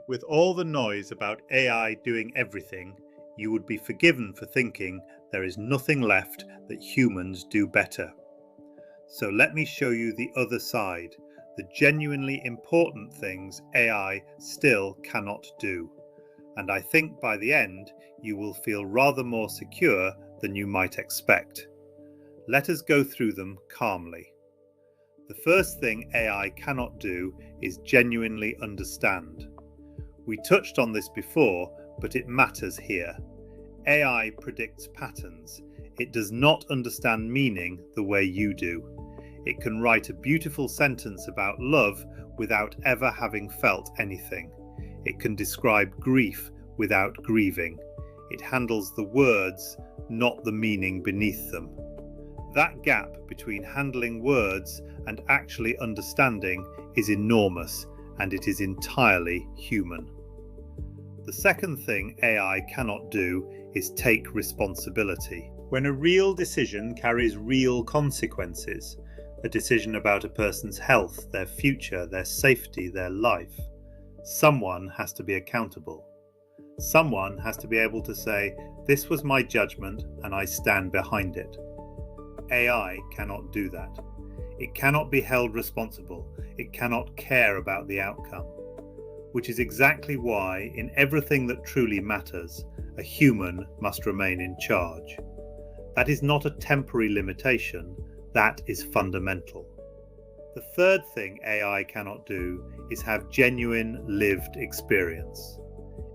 With all the noise about AI doing everything, you would be forgiven for thinking there is nothing left that humans do better. So let me show you the other side, the genuinely important things AI still cannot do. And I think by the end, you will feel rather more secure than you might expect. Let us go through them calmly. The first thing AI cannot do is genuinely understand. We touched on this before, but it matters here. AI predicts patterns. It does not understand meaning the way you do. It can write a beautiful sentence about love without ever having felt anything. It can describe grief without grieving. It handles the words, not the meaning beneath them. That gap between handling words and actually understanding is enormous, and it is entirely human. The second thing AI cannot do is take responsibility. When a real decision carries real consequences, a decision about a person's health, their future, their safety, their life, someone has to be accountable. Someone has to be able to say, "This was my judgment and I stand behind it." AI cannot do that. It cannot be held responsible. It cannot care about the outcome. Which is exactly why, in everything that truly matters, a human must remain in charge. That is not a temporary limitation, that is fundamental. The third thing AI cannot do is have genuine lived experience.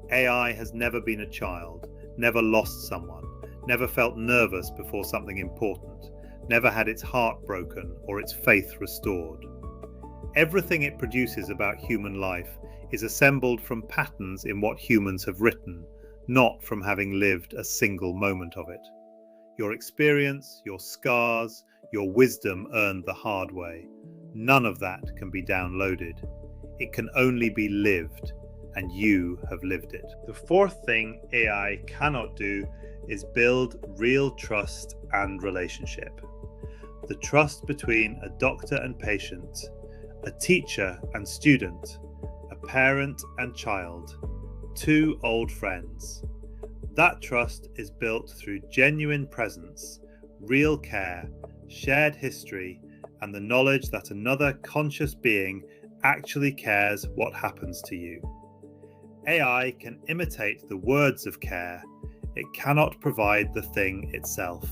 AI has never been a child, never lost someone, never felt nervous before something important, never had its heart broken or its faith restored. Everything it produces about human life is assembled from patterns in what humans have written, not from having lived a single moment of it. Your experience, your scars, your wisdom earned the hard way. None of that can be downloaded. It can only be lived, and you have lived it. The fourth thing AI cannot do is build real trust and relationship. The trust between a doctor and patient, a teacher and student, a parent and child, two old friends. That trust is built through genuine presence, real care, shared history, and the knowledge that another conscious being actually cares what happens to you. AI can imitate the words of care. It cannot provide the thing itself.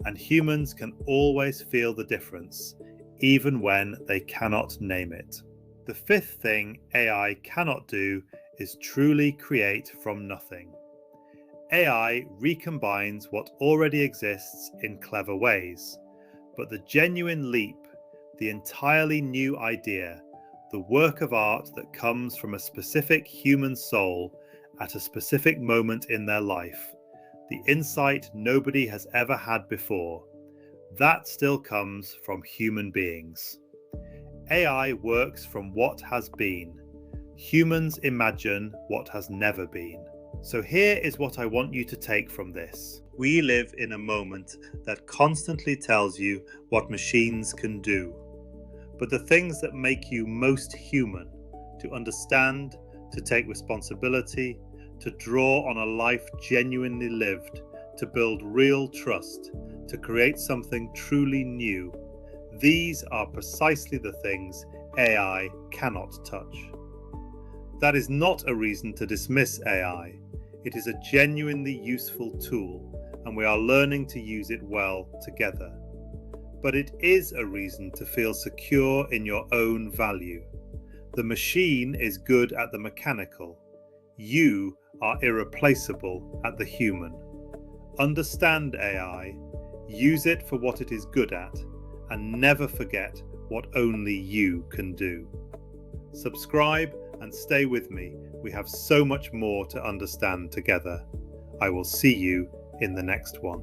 And humans can always feel the difference, even when they cannot name it. The fifth thing AI cannot do is truly create from nothing. AI recombines what already exists in clever ways, but the genuine leap, the entirely new idea, the work of art that comes from a specific human soul at a specific moment in their life, the insight nobody has ever had before, that still comes from human beings. AI works from what has been. Humans imagine what has never been. So here is what I want you to take from this. We live in a moment that constantly tells you what machines can do. But the things that make you most human, to understand, to take responsibility, to draw on a life genuinely lived, to build real trust, to create something truly new, these are precisely the things AI cannot touch. That is not a reason to dismiss AI. It is a genuinely useful tool, and we are learning to use it well together. But it is a reason to feel secure in your own value. The machine is good at the mechanical. You are irreplaceable at the human. Understand AI, use it for what it is good at, and never forget what only you can do. Subscribe and stay with me. We have so much more to understand together. I will see you in the next one.